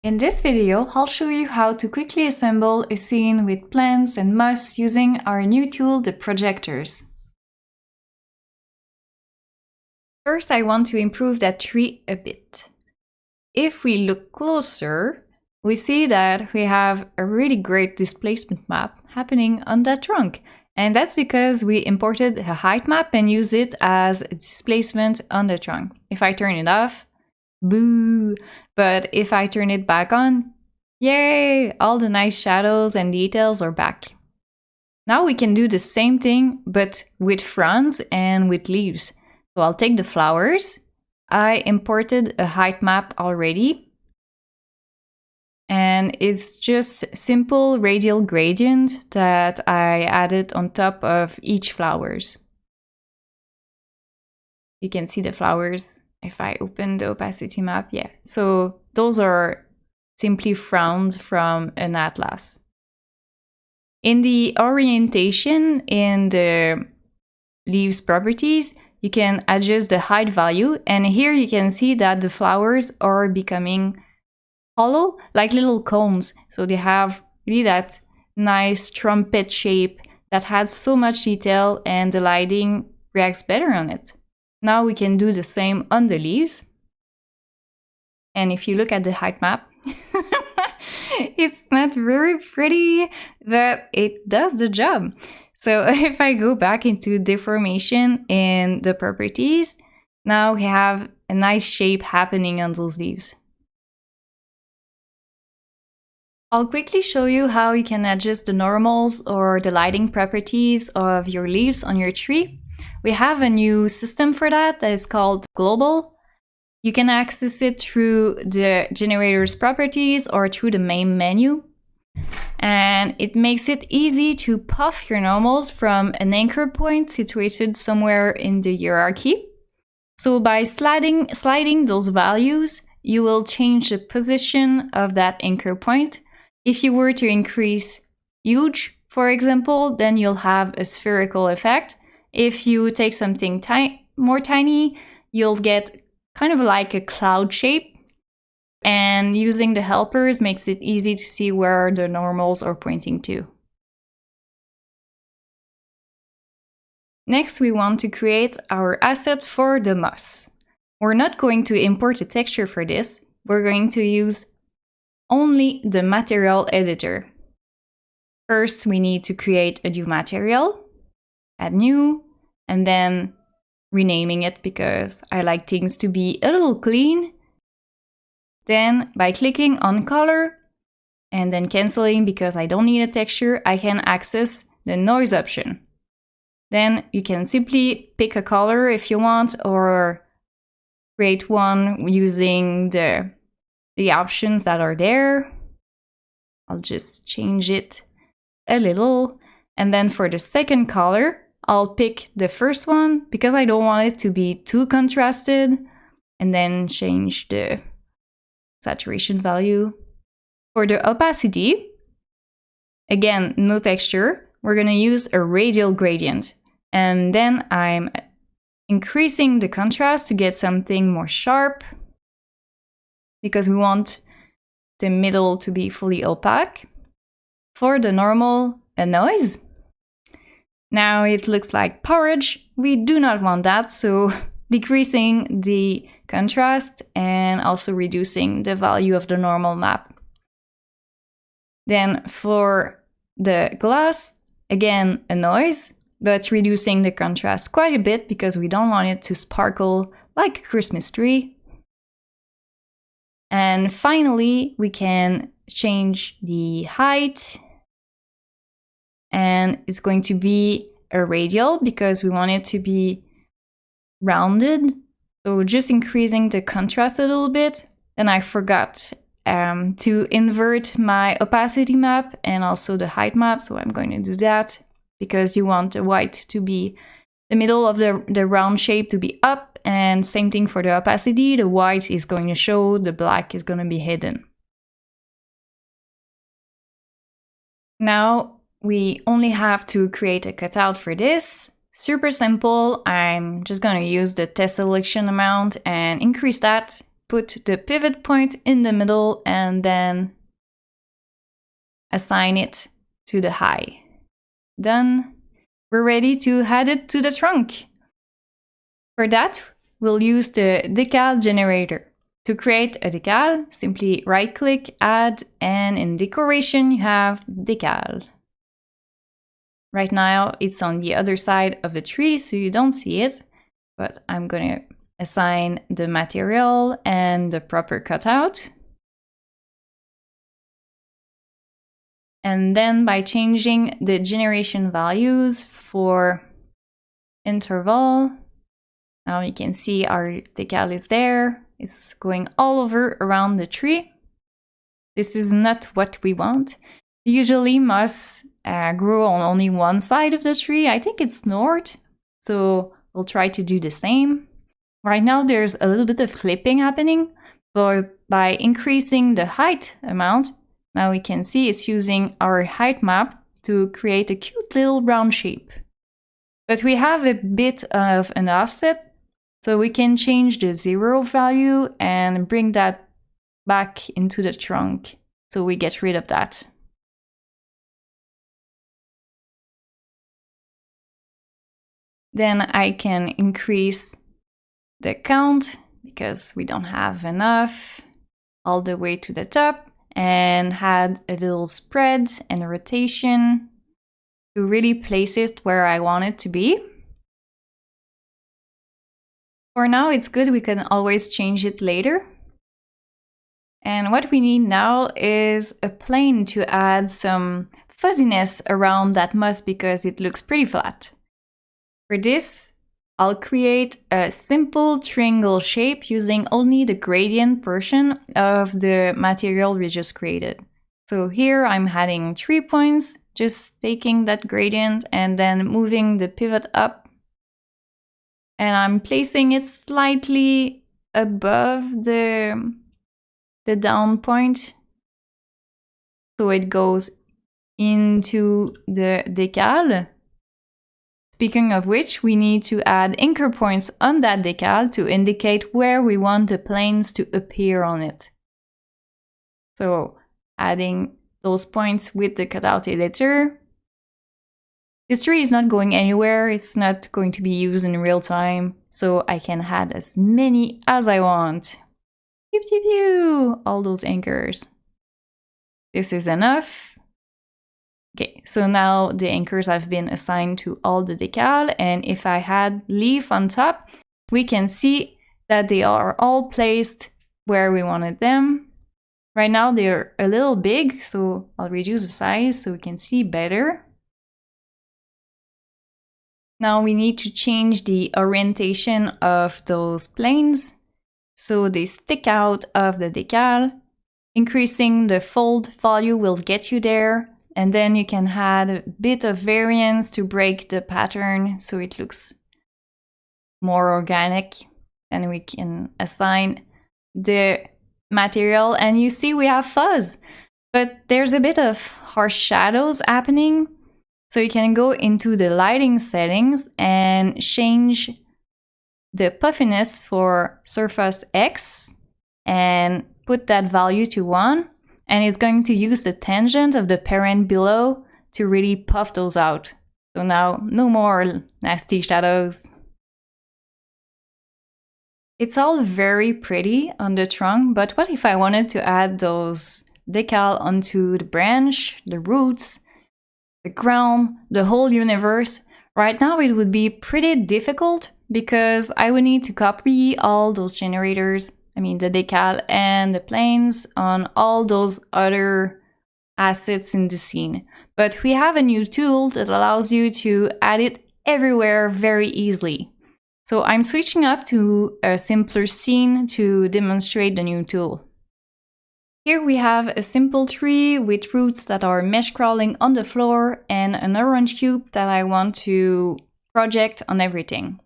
In this video, I'll show you how to quickly assemble a scene with plants and moss using our new tool, the Projectors. First, I want to improve that tree a bit. If we look closer, we see that we have a really great displacement map happening on that trunk. And that's because we imported a height map and use it as a displacement on the trunk. If I turn it off, boo! But if I turn it back on, yay! All the nice shadows and details are back. Now we can do the same thing, but with fronds and with leaves. So I'll take the flowers. I imported a height map already. And it's just simple radial gradient that I added on top of each flowers. You can see the flowers if I open the opacity map, yeah. So those are simply fronds from an atlas. In the orientation in the leaves properties, you can adjust the height value, and here you can see that the flowers are becoming hollow, like little cones. So they have really that nice trumpet shape that has so much detail, and the lighting reacts better on it. Now we can do the same on the leaves. And if you look at the height map, it's not very pretty, but it does the job. So if I go back into deformation in the properties, now we have a nice shape happening on those leaves. I'll quickly show you how you can adjust the normals or the lighting properties of your leaves on your tree. We have a new system for that is called Global. You can access it through the generator's properties or through the main menu. And it makes it easy to puff your normals from an anchor point situated somewhere in the hierarchy. So by sliding those values, you will change the position of that anchor point. If you were to increase huge, for example, then you'll have a spherical effect. If you take something more tiny, you'll get kind of like a cloud shape. And using the helpers makes it easy to see where the normals are pointing to. Next, we want to create our asset for the moss. We're not going to import a texture for this. We're going to use only the material editor. First, we need to create a new material, add new, and then renaming it because I like things to be a little clean. Then by clicking on color and then canceling because I don't need a texture, I can access the noise option. Then you can simply pick a color if you want or create one using the options that are there. I'll just change it a little. And then for the second color, I'll pick the first one because I don't want it to be too contrasted, and then change the saturation value. For the opacity, again, no texture, we're going to use a radial gradient. And then I'm increasing the contrast to get something more sharp because we want the middle to be fully opaque. For the normal, a noise. Now it looks like porridge. We do not want that, so decreasing the contrast and also reducing the value of the normal map. Then for the glass, again, a noise, but reducing the contrast quite a bit because we don't want it to sparkle like a Christmas tree. And finally, we can change the height. And it's going to be a radial because we want it to be rounded. So just increasing the contrast a little bit. And I forgot to invert my opacity map and also the height map. So I'm going to do that because you want the white to be the middle of the round shape to be up. And same thing for the opacity. The white is going to show, the black is going to be hidden. Now, we only have to create a cutout for this. Super simple. I'm just going to use the test selection amount and increase that put the pivot point in the middle and then assign it to the high. Done. We're ready to add it to the trunk. For that, we'll use the decal generator. To create a decal, simply right-click, add, and in decoration you have decal. Right now it's on the other side of the tree, so you don't see it, but I'm going to assign the material and the proper cutout. And then by changing the generation values for interval, now you can see our decal is there. It's going all over around the tree. This is not what we want. Usually moss grow on only one side of the tree. I think it's north, so we'll try to do the same. Right now there's a little bit of clipping happening, but by increasing the height amount, now we can see it's using our height map to create a cute little round shape. But we have a bit of an offset, so we can change the 0 value and bring that back into the trunk, so we get rid of that. Then I can increase the count, because we don't have enough, all the way to the top, and add a little spread and a rotation to really place it where I want it to be. For now it's good, we can always change it later. And what we need now is a plane to add some fuzziness around that moss because it looks pretty flat. For this, I'll create a simple triangle shape using only the gradient portion of the material we just created. So here I'm adding 3 points, just taking that gradient and then moving the pivot up. And I'm placing it slightly above the down point, so it goes into the decal. Speaking of which, we need to add anchor points on that decal to indicate where we want the planes to appear on it. So adding those points with the cutout editor. This tree is not going anywhere, it's not going to be used in real time, so I can add as many as I want. Pew pew pew! All those anchors. This is enough. Okay, so now the anchors have been assigned to all the decal, and if I had leaf on top, we can see that they are all placed where we wanted them. Right now they're a little big, so I'll reduce the size so we can see better. Now we need to change the orientation of those planes so they stick out of the decal. Increasing the fold value will get you there. And then you can add a bit of variance to break the pattern so it looks more organic. And we can assign the material and you see we have fuzz. But there's a bit of harsh shadows happening. So you can go into the lighting settings and change the puffiness for surface X and put that value to 1. And it's going to use the tangent of the parent below to really puff those out. So now, no more nasty shadows. It's all very pretty on the trunk, but what if I wanted to add those decal onto the branch, the roots, the ground, the whole universe? Right now it would be pretty difficult because I would need to copy all those generators, the decal and the planes on all those other assets in the scene. But we have a new tool that allows you to add it everywhere very easily. So I'm switching up to a simpler scene to demonstrate the new tool. Here we have a simple tree with roots that are mesh crawling on the floor and an orange cube that I want to project on everything.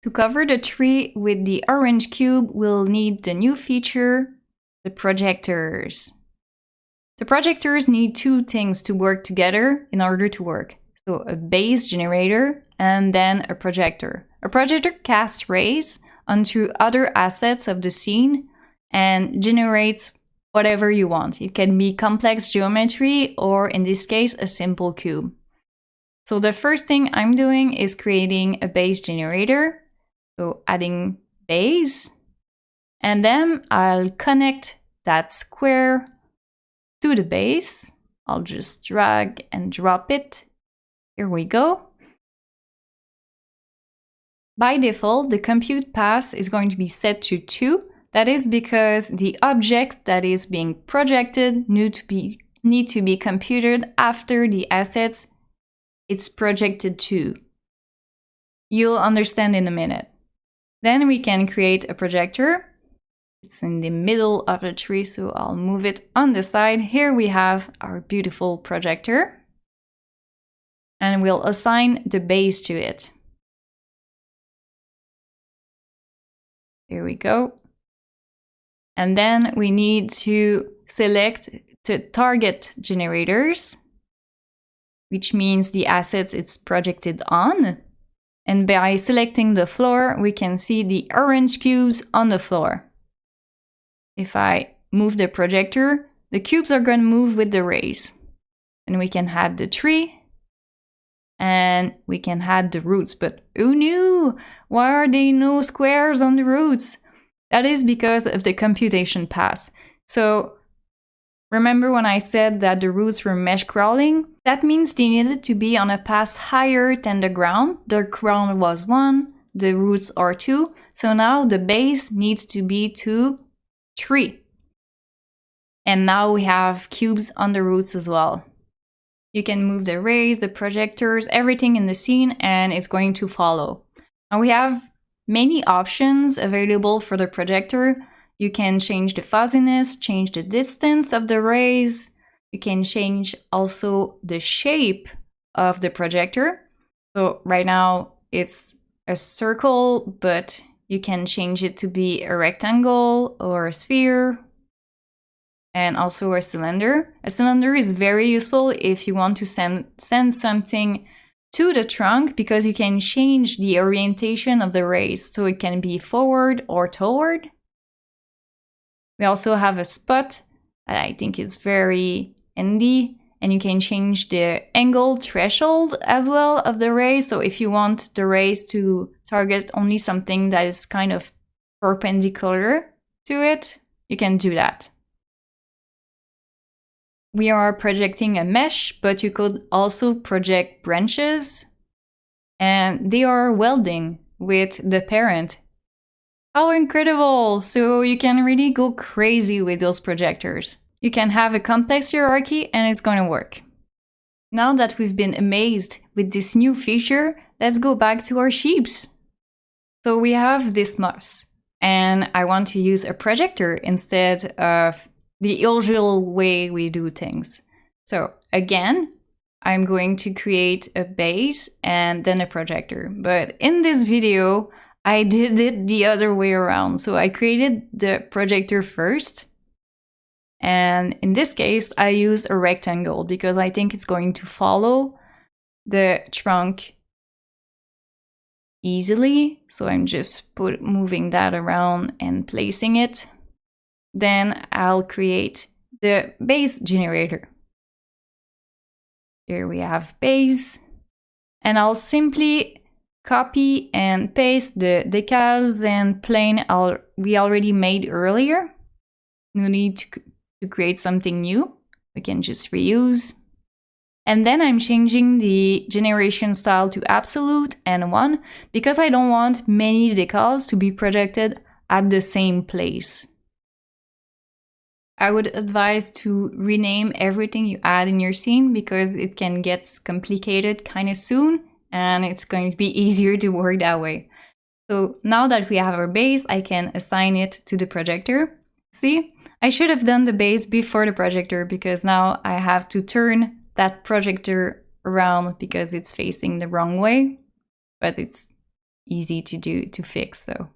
To cover the tree with the orange cube, we'll need the new feature, the projectors. The projectors need 2 things to work together in order to work. So a base generator and then a projector. A projector casts rays onto other assets of the scene and generate whatever you want. It can be complex geometry or, in this case, a simple cube. So the first thing I'm doing is creating a base generator. So adding base, and then I'll connect that square to the base. I'll just drag and drop it. Here we go. By default, the compute path is going to be set to 2. That is because the object that is being projected need to be computed after the assets it's projected to. You'll understand in a minute. Then we can create a projector. It's in the middle of the tree, so I'll move it on the side. Here we have our beautiful projector. And we'll assign the base to it. Here we go. And then we need to select the target generators, which means the assets it's projected on. And by selecting the floor, we can see the orange cubes on the floor. If I move the projector, the cubes are going to move with the rays. And we can add the tree. And we can add the roots, but oh no! Why are there no squares on the roots? That is because of the computation path. So remember when I said that the roots were mesh crawling? That means they needed to be on a path higher than the ground. The ground was 1, the roots are 2. So now the base needs to be 2, 3. And now we have cubes on the roots as well. You can move the rays, the projectors, everything in the scene, and it's going to follow. Now we have many options available for the projector. You can change the fuzziness, change the distance of the rays. You can change also the shape of the projector. So right now it's a circle, but you can change it to be a rectangle or a sphere. And also a cylinder. A cylinder is very useful if you want to send something to the trunk because you can change the orientation of the rays. So it can be forward or toward. We also have a spot that I think is very handy. And you can change the angle threshold as well of the rays. So if you want the rays to target only something that is kind of perpendicular to it, you can do that. We are projecting a mesh, but you could also project branches, and they are welding with the parent. How incredible! So you can really go crazy with those projectors. You can have a complex hierarchy and it's going to work. Now that we've been amazed with this new feature, let's go back to our sheeps. So we have this mouse, and I want to use a projector instead of the usual way we do things. So again, I'm going to create a base and then a projector. But in this video, I did it the other way around. So I created the projector first. And in this case, I used a rectangle because I think it's going to follow the trunk easily. So I'm just moving that around and placing it. Then I'll create the base generator. Here we have base. And I'll simply copy and paste the decals and plane we already made earlier. No need to create something new. We can just reuse. And then I'm changing the generation style to absolute and 1 because I don't want many decals to be projected at the same place. I would advise to rename everything you add in your scene because it can get complicated kind of soon and it's going to be easier to work that way. So now that we have our base, I can assign it to the projector. See, I should have done the base before the projector because now I have to turn that projector around because it's facing the wrong way, but it's easy to fix, so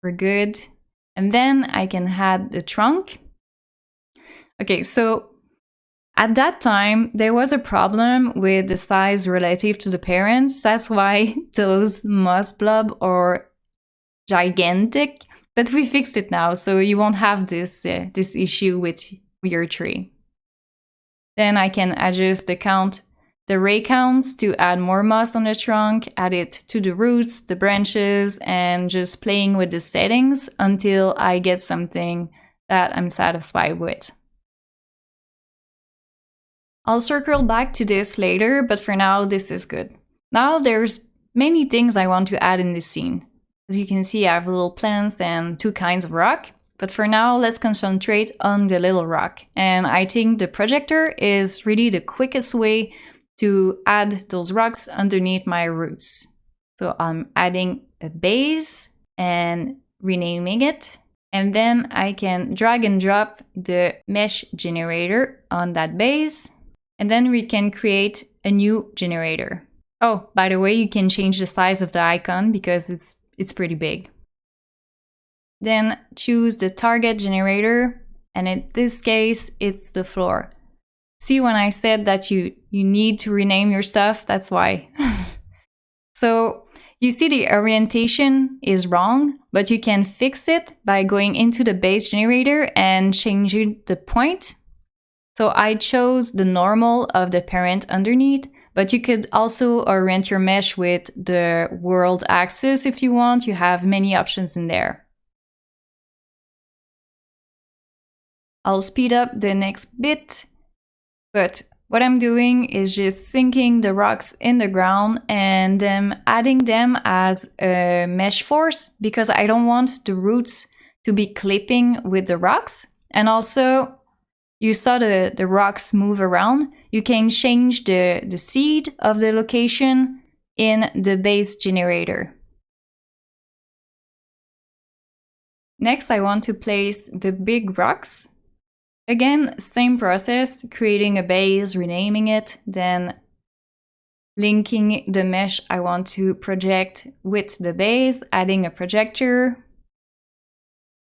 we're good. And then I can add the trunk. Okay, so at that time, there was a problem with the size relative to the parents. That's why those moss blob are gigantic. But we fixed it now, so you won't have this issue with your tree. Then I can adjust the ray counts to add more moss on the trunk, add it to the roots, the branches, and just playing with the settings until I get something that I'm satisfied with. I'll circle back to this later, but for now, this is good. Now there's many things I want to add in this scene. As you can see, I have little plants and 2 kinds of rock. But for now, let's concentrate on the little rock. And I think the projector is really the quickest way to add those rocks underneath my roots. So I'm adding a base and renaming it. And then I can drag and drop the mesh generator on that base. And then we can create a new generator. Oh, by the way, you can change the size of the icon because it's pretty big. Then choose the target generator, and in this case, it's the floor. See, when I said that you need to rename your stuff, that's why. So you see the orientation is wrong, but you can fix it by going into the base generator and changing the point. So I chose the normal of the parent underneath, but you could also orient your mesh with the world axis if you want. You have many options in there. I'll speed up the next bit, but what I'm doing is just sinking the rocks in the ground and then adding them as a mesh force because I don't want the roots to be clipping with the rocks. And also, you saw the rocks move around. You can change the seed of the location in the base generator. Next, I want to place the big rocks. Again, same process, creating a base, renaming it, then linking the mesh I want to project with the base, adding a projector,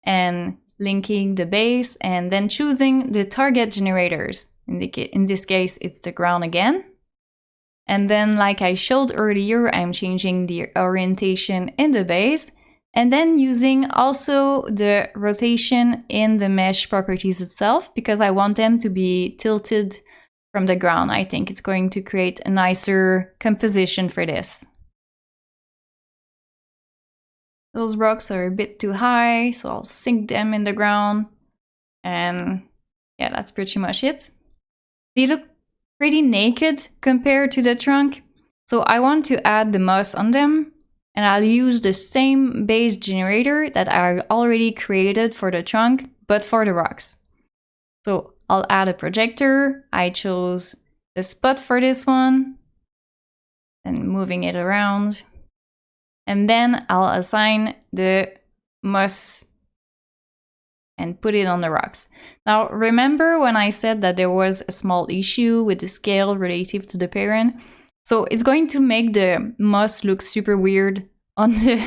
and linking the base, and then choosing the target generators. In this case, it's the ground again. And then, like I showed earlier, I'm changing the orientation in the base, and then using also the rotation in the mesh properties itself, because I want them to be tilted from the ground. I think it's going to create a nicer composition for this. Those rocks are a bit too high, so I'll sink them in the ground. And yeah, that's pretty much it. They look pretty naked compared to the trunk, so I want to add the moss on them. And I'll use the same base generator that I already created for the trunk, but for the rocks. So I'll add a projector. I chose the spot for this one and moving it around. And then I'll assign the moss and put it on the rocks. Now, remember when I said that there was a small issue with the scale relative to the parent? So it's going to make the moss look super weird on the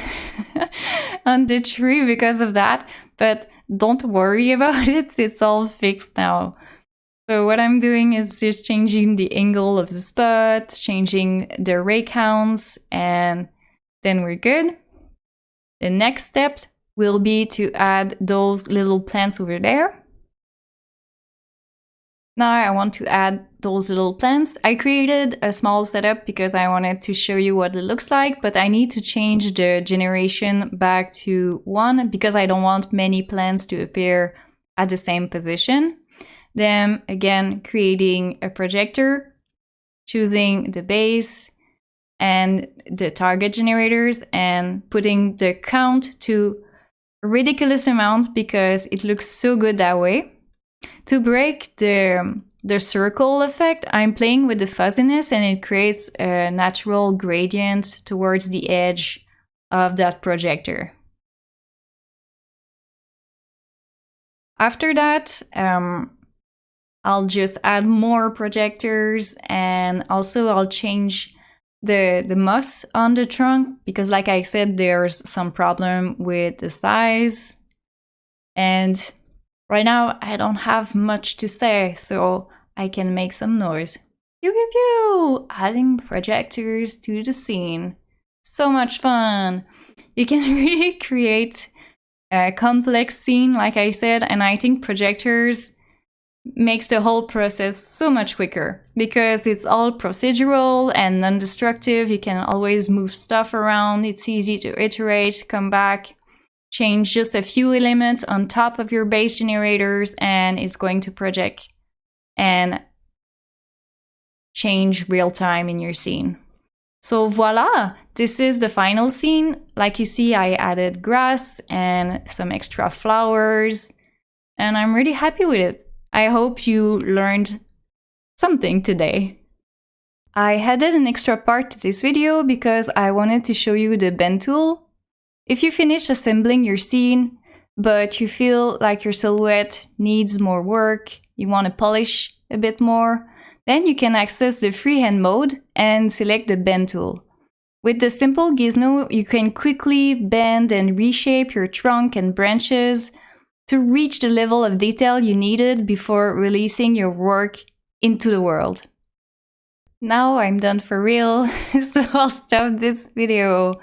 on the tree because of that, but don't worry about it, it's all fixed now. So what I'm doing is just changing the angle of the spot, changing the ray counts, and then we're good. The next step will be to add those little plants over there. Now I want to add those little plants. I created a small setup because I wanted to show you what it looks like, but I need to change the generation back to 1 because I don't want many plants to appear at the same position. Then again, creating a projector, choosing the base and the target generators and putting the count to a ridiculous amount because it looks so good that way. To break the circle effect, I'm playing with the fuzziness and it creates a natural gradient towards the edge of that projector. After that, I'll just add more projectors and also I'll change the moss on the trunk because like I said, there's some problem with the size. And right now, I don't have much to say, so I can make some noise. Pew pew pew! Adding projectors to the scene. So much fun! You can really create complex scene, like I said, and I think projectors makes the whole process so much quicker because it's all procedural and non-destructive. You can always move stuff around. It's easy to iterate, come back, change just a few elements on top of your base generators, and it's going to project and change real time in your scene. So voila, this is the final scene. Like you see, I added grass and some extra flowers, and I'm really happy with it. I hope you learned something today. I added an extra part to this video because I wanted to show you the bend tool. If you finish assembling your scene, but you feel like your silhouette needs more work, you want to polish a bit more, then you can access the freehand mode and select the bend tool. With the simple gizmo, you can quickly bend and reshape your trunk and branches to reach the level of detail you needed before releasing your work into the world. Now I'm done for real, so I'll stop this video.